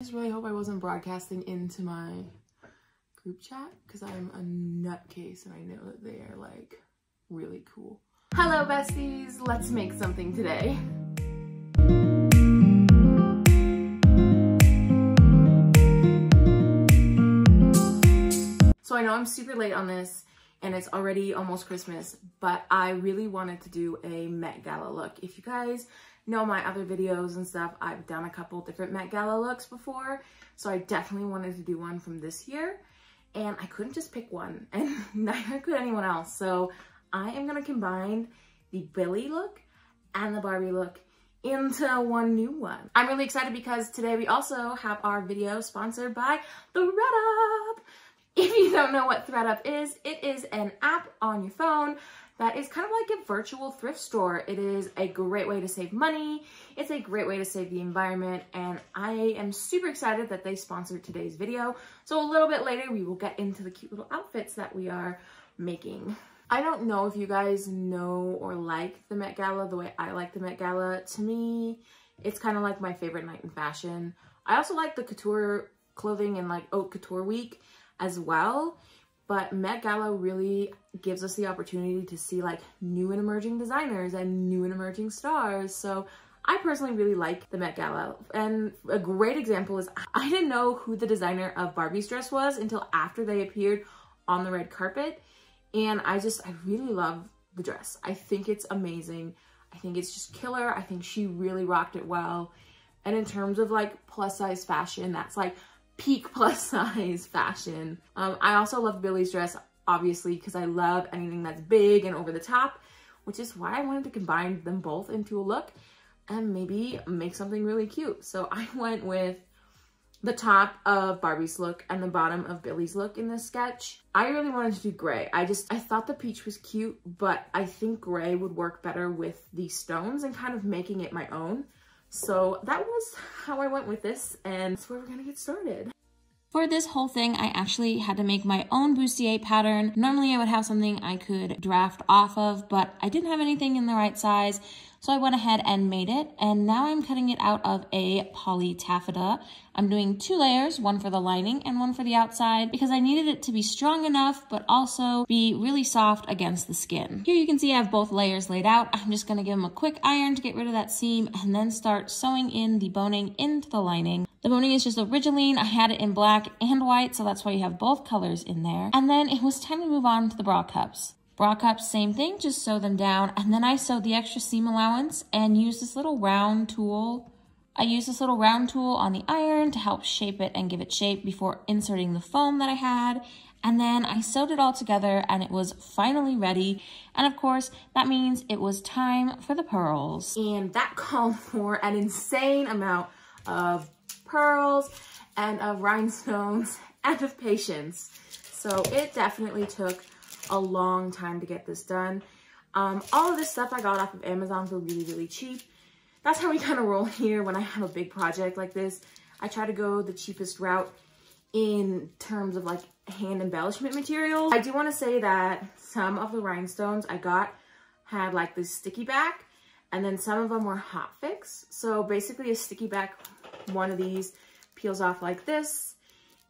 I just really hope I wasn't broadcasting into my group chat because I'm a nutcase and I know that they are like really cool. Hello besties, let's make something today. So I know I'm super late on this and it's already almost Christmas, but I really wanted to do a Met Gala look. If you guys know my other videos and stuff, I've done a couple different Met Gala looks before, so I definitely wanted to do one from this year, and I couldn't just pick one, and neither could anyone else. So I am gonna combine the Billie look and the Barbie look into one new one. I'm really excited because today we also have our video sponsored by ThredUp. If you don't know what ThredUp is, it is an app on your phone that is kind of like a virtual thrift store. It is a great way to save money. It's a great way to save the environment, and I am super excited that they sponsored today's video. So a little bit later, we will get into the cute little outfits that we are making. I don't know if you guys know or like the Met Gala the way I like the Met Gala. To me, it's kind of like my favorite night in fashion. I also like the couture clothing and like haute couture week as well. But Met Gala really gives us the opportunity to see like new and emerging designers and new and emerging stars. So I personally really like the Met Gala. And a great example is I didn't know who the designer of Barbie's dress was until after they appeared on the red carpet. And I really love the dress. I think it's amazing. I think it's just killer. I think she really rocked it well. And in terms of like plus size fashion, that's like peak plus size fashion. I also love Billie's dress, obviously, because I love anything that's big and over the top, which is why I wanted to combine them both into a look and maybe make something really cute. So I went with the top of Barbie's look and the bottom of Billie's look in this sketch. I really wanted to do gray. I thought the peach was cute, but I think gray would work better with these stones and kind of making it my own. So that was how I went with this, and that's where we're gonna get started. For this whole thing, I actually had to make my own bustier pattern. Normally I would have something I could draft off of, but I didn't have anything in the right size, so I went ahead and made it, and now I'm cutting it out of a poly taffeta. I'm doing 2 layers, one for the lining and one for the outside, because I needed it to be strong enough, but also be really soft against the skin. Here you can see I have both layers laid out. I'm just gonna give them a quick iron to get rid of that seam, and then start sewing in the boning into the lining. The boning is just Original. I had it in black and white, so that's why you have both colors in there. And then it was time to move on to the bra cups. Bra cups, same thing, just sew them down. And then I sewed the extra seam allowance and used this little round tool. I used this little round tool on the iron to help shape it and give it shape before inserting the foam that I had. And then I sewed it all together and it was finally ready. And of course, that means it was time for the pearls. And that called for an insane amount of pearls and of rhinestones and of patience. So it definitely took a long time to get this done. All of this stuff I got off of Amazon for really, really cheap. That's how we kind of roll here when I have a big project like this. I try to go the cheapest route in terms of like hand embellishment materials. I do want to say that some of the rhinestones I got had like this sticky back, and then some of them were hot fix. So basically a sticky back, one of these peels off like this,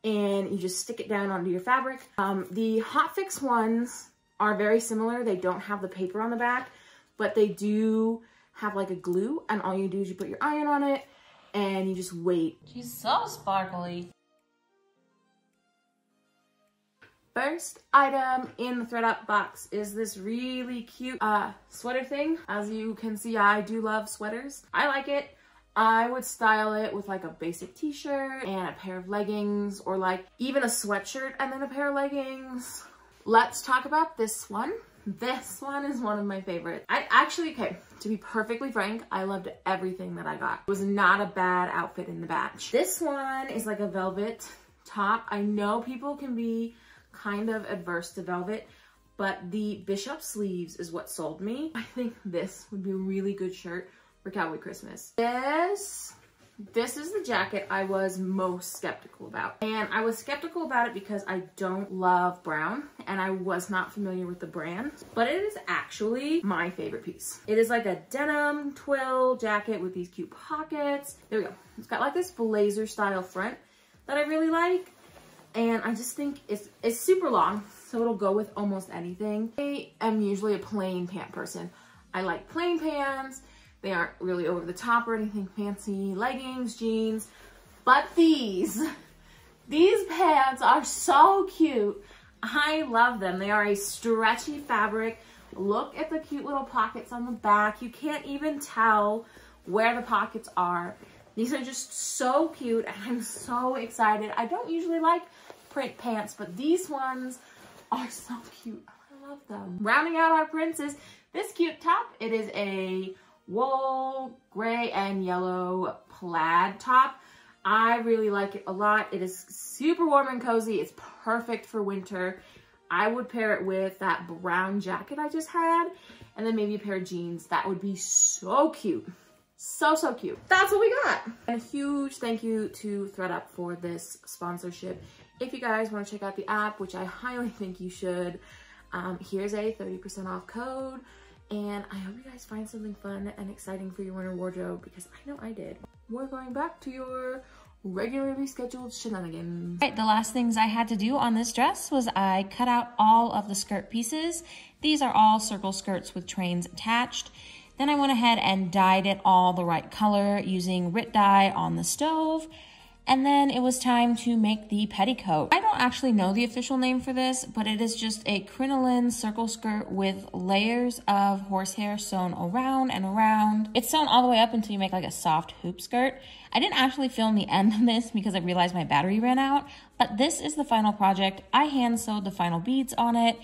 and you just stick it down onto your fabric. The hot fix ones are very similar. They don't have the paper on the back, but they do have like a glue, and all you do is you put your iron on it and you just wait. She's so sparkly. First item in the ThredUp box is this really cute sweater thing. As you can see, I do love sweaters. I like it. I would style it with like a basic t-shirt and a pair of leggings, or like even a sweatshirt and then a pair of leggings. Let's talk about this one. This one is one of my favorites. Okay, to be perfectly frank, I loved everything that I got. It was not a bad outfit in the batch. This one is like a velvet top. I know people can be kind of adverse to velvet, but the bishop sleeves is what sold me. I think this would be a really good shirt for Cowboy Christmas. This This is the jacket I was most skeptical about. And I was skeptical about it because I don't love brown and I was not familiar with the brand, but it is actually my favorite piece. It is like a denim twill jacket with these cute pockets. There we go. It's got like this blazer style front that I really like. And I just think it's super long, so it'll go with almost anything. I am usually a plain pant person. I like plain pants. They aren't really over the top or anything fancy. Leggings, jeans. But these pants are so cute. I love them. They are a stretchy fabric. Look at the cute little pockets on the back. You can't even tell where the pockets are. These are just so cute and I'm so excited. I don't usually like print pants, but these ones are so cute. I love them. Rounding out our prints is this cute top. It is a wool, gray, and yellow plaid top. I really like it a lot. It is super warm and cozy. It's perfect for winter. I would pair it with that brown jacket I just had, and then maybe a pair of jeans. That would be so cute. So cute. That's what we got. And a huge thank you to ThredUp for this sponsorship. If you guys want to check out the app, which I highly think you should, here's a 30% off code. And I hope you guys find something fun and exciting for your winter wardrobe because I know I did. We're going back to your regularly scheduled shenanigans. Right, the last things I had to do on this dress was I cut out all of the skirt pieces. These are all circle skirts with trains attached. Then I went ahead and dyed it all the right color using Rit dye on the stove. And then it was time to make the petticoat. I don't actually know the official name for this, but it is just a crinoline circle skirt with layers of horsehair sewn around and around. It's sewn all the way up until you make like a soft hoop skirt. I didn't actually film the end of this because I realized my battery ran out, but this is the final project. I hand sewed the final beads on it.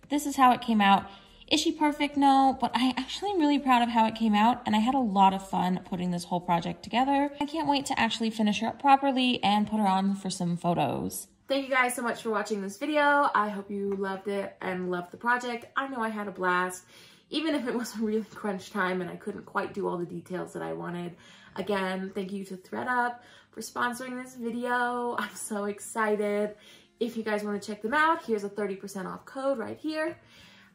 This is how it came out. Is she perfect? No, but I actually am really proud of how it came out and I had a lot of fun putting this whole project together. I can't wait to actually finish her up properly and put her on for some photos. Thank you guys so much for watching this video. I hope you loved it and loved the project. I know I had a blast, even if it was a really crunch time and I couldn't quite do all the details that I wanted. Again, thank you to ThredUp for sponsoring this video. I'm so excited. If you guys want to check them out, here's a 30% off code right here.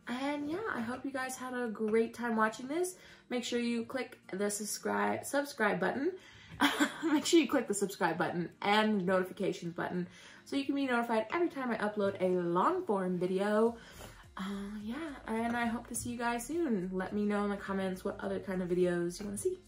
And yeah, I hope you guys had a great time watching this. Make sure you click the subscribe button. Make sure you click the subscribe button and notifications button so you can be notified every time I upload a long form video. Yeah, and I hope to see you guys soon. Let me know in the comments what other kind of videos you want to see.